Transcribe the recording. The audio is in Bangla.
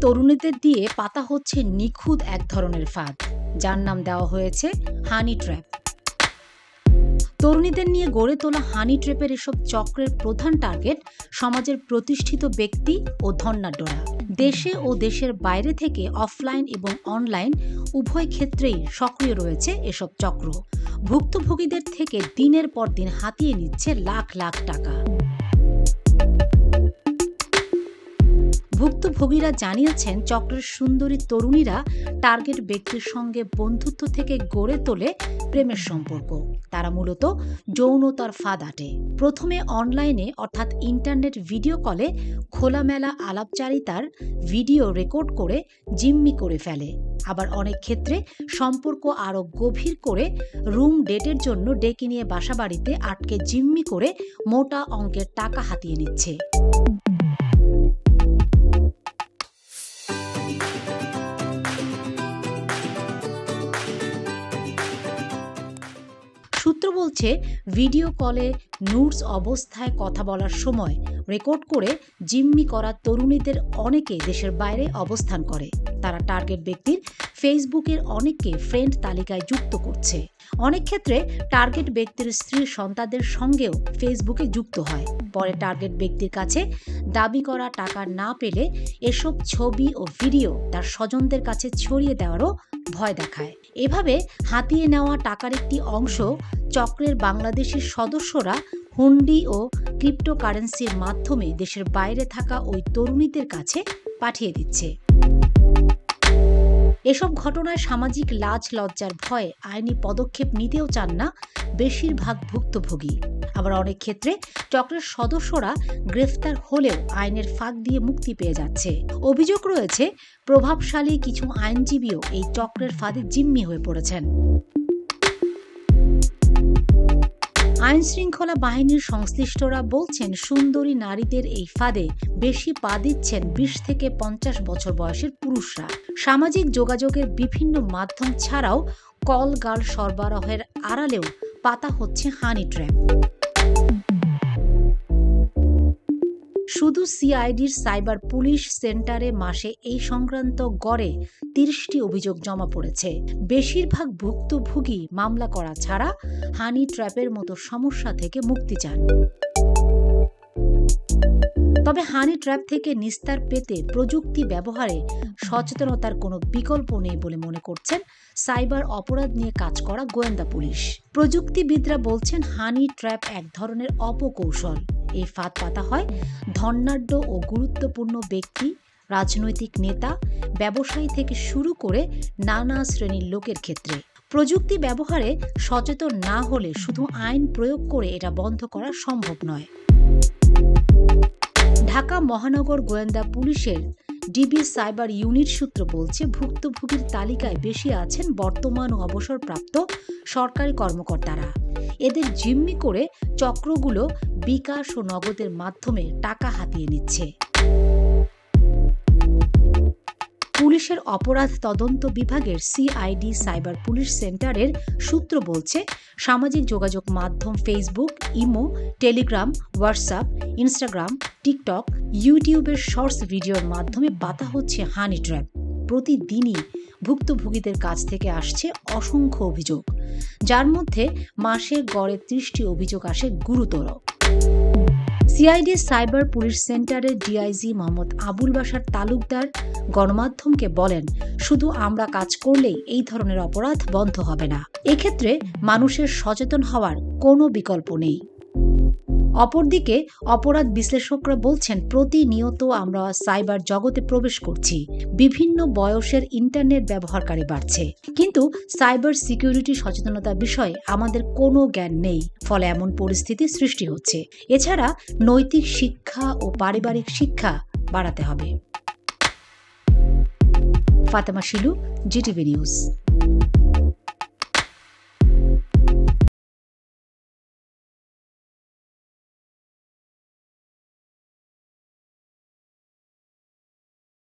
তরুণীদের দিয়ে পাতা হচ্ছে নিখুঁত এক ধরনের ফাঁদ, যার নাম দেওয়া হয়েছে হানি ট্র্যাপ। তরুণীদের নিয়ে গড়ে তোলা হানি ট্র্যাপের এসব চক্রের প্রধান টার্গেট সমাজের প্রতিষ্ঠিত ব্যক্তি ও ধনাঢ্যরা। দেশে ও দেশের বাইরে থেকে অফলাইন এবং অনলাইন উভয় ক্ষেত্রেই সক্রিয় রয়েছে এসব চক্র। ভুক্তভোগীদের থেকে দিনের পর দিন হাতিয়ে নিচ্ছে লাখ লাখ টাকা। ভুক্তভোগীরা জানিয়েছেন, চক্রের সুন্দরী তরুণীরা টার্গেট ব্যক্তির সঙ্গে বন্ধুত্ব থেকে গড়ে তোলে প্রেমের সম্পর্ক। তারা মূলত যৌনতার ফাঁদ আটে। প্রথমে অনলাইনে অর্থাৎ ইন্টারনেট ভিডিও কলে খোলামেলা আলাপচারিতার ভিডিও রেকর্ড করে জিম্মি করে ফেলে। আবার অনেক ক্ষেত্রে সম্পর্ক আরও গভীর করে রুম ডেটের জন্য ডেকে নিয়ে বাসাবাড়িতে আটকে জিম্মি করে মোটা অঙ্কের টাকা হাতিয়ে নিচ্ছে। সূত্র বলছে, ভিডিও কলে নুডস অবস্থায় কথা বলার সময় রেকর্ড করে জিম্মি করা তরুণীদের অনেকে দেশের বাইরে অবস্থান করে। তারা টার্গেট ব্যক্তির ফেসবুকের অনেককে ফ্রেন্ড তালিকায় যুক্ত করছে। অনেক ক্ষেত্রে টার্গেট ব্যক্তির স্ত্রীর সন্তানদের সঙ্গেও ফেসবুকে যুক্ত হয়। পরে টার্গেট ব্যক্তির কাছে দাবি করা টাকা না পেলে এসব ছবি ও ভিডিও তার স্বজনদের কাছে ছড়িয়ে দেওয়ারও ভয় দেখায়। এভাবে হাতিয়ে নেওয়া টাকার একটি অংশ চক্রের বাংলাদেশের সদস্যরা হুন্ডি ও ক্রিপ্টোকারেন্সির মাধ্যমে দেশের বাইরে থাকা ওই তরুণীদের কাছে পাঠিয়ে দিচ্ছে। এসব ঘটনায় সামাজিক লাজ লজ্জার ভয়ে আইনি পদক্ষেপ নিতেও চান না বেশিরভাগ ভুক্তভোগী। আবার অনেক ক্ষেত্রে চক্রের সদস্যরা গ্রেফতার হলেও আইনের ফাঁক দিয়ে মুক্তি পেয়ে যাচ্ছে। অভিযোগ রয়েছে, প্রভাবশালী কিছু আইনজীবীও এই চক্রের ফাঁদে জিম্মি হয়ে পড়েছেন। আইন শৃঙ্খলা বাহিনীর সংশ্লিষ্টরা বলছেন, সুন্দরী নারীদের এই ফাঁদে বেশি পা দিচ্ছেন 20 থেকে 50 বছর বয়সের পুরুষরা। সামাজিক যোগাযোগের বিভিন্ন মাধ্যম ছাড়াও কল গার্ল সরবরাহের আড়ালেও পাতা হচ্ছে হানি ট্র্যাপ। শুধু সিআইডির সাইবার পুলিশ সেন্টারে মাসে এই সংক্রান্ত গড়ে 30টি অভিযোগ জমা পড়েছে। বেশিরভাগ ভুক্তভোগী মামলা করা ছাড়া হানি ট্র্যাপের মতো সমস্যা থেকে মুক্তি চান। তবে হানি ট্র্যাপ থেকে নিস্তার পেতে প্রযুক্তি ব্যবহারে সচেতনতার কোনো বিকল্প নেই বলে মনে করছেন সাইবার অপরাধ নিয়ে কাজ করা গোয়েন্দা পুলিশ। প্রযুক্তিবিদরা বলছেন, হানি ট্র্যাপ এক ধরনের অপকৌশল। এই ফাঁদ পাতা হয় ধনাঢ্য ও গুরুত্বপূর্ণ ব্যক্তি, রাজনৈতিক নেতা, ব্যবসায়ী থেকে শুরু করে নানা শ্রেণীর লোকের ক্ষেত্রে। প্রযুক্তি ব্যবহারে সচেতন না হলে শুধু আইন প্রয়োগ করে এটা বন্ধ করা সম্ভব নয়। ঢাকা মহানগর গোয়েন্দা পুলিশের ডিবি সাইবার ইউনিট সূত্র বলছে, ভুক্তভোগীর তালিকায় বেশি আছেন বর্তমান ও অবসরপ্রাপ্ত সরকারি কর্মকর্তারা। এদের জিম্মি করে চক্রগুলো বিকাশ ও নগদের মাধ্যমে টাকা হাতিয়ে নিচ্ছে। পুলিশের অপরাধ তদন্ত বিভাগের সিআইডি সাইবার পুলিশ সেন্টারের সূত্র বলছে, সামাজিক যোগাযোগ মাধ্যম Facebook, imo, Telegram, WhatsApp, Instagram, TikTok, ইউটিউবের শর্টস ভিডিওর মাধ্যমে পাতা হচ্ছে হানি ট্র্যাপ। প্রতিদিনই ভুক্তভোগীদের কাছ থেকে আসছে অসংখ্য অভিযোগ, যার মধ্যে মাসে গড়ে 30টি অভিযোগ আসে গুরুতর। সিআইডি সাইবার পুলিশ সেন্টারের ডিআইজি মোহাম্মদ আবুল বাশার তালুকদার গণমাধ্যমকে বলেন, শুধু আমরা কাজ করলেই এই ধরনের অপরাধ বন্ধ হবে না। এক্ষেত্রে মানুষের সচেতন হওয়ার কোনো বিকল্প নেই। অপরদিকে অপরাধ বিশ্লেষকরা বলছেন, প্রতিনিয়ত আমরা সাইবার জগতে প্রবেশ করছি। বিভিন্ন বয়সের ইন্টারনেট ব্যবহারকারী বাড়ছে, কিন্তু সাইবার সিকিউরিটি সচেতনতার বিষয়ে আমাদের কোনো জ্ঞান নেই। ফলে এমন পরিস্থিতি সৃষ্টি হচ্ছে। এছাড়া নৈতিক শিক্ষা ও পারিবারিক শিক্ষা বাড়াতে হবে। Fatema Shilu, GTV news.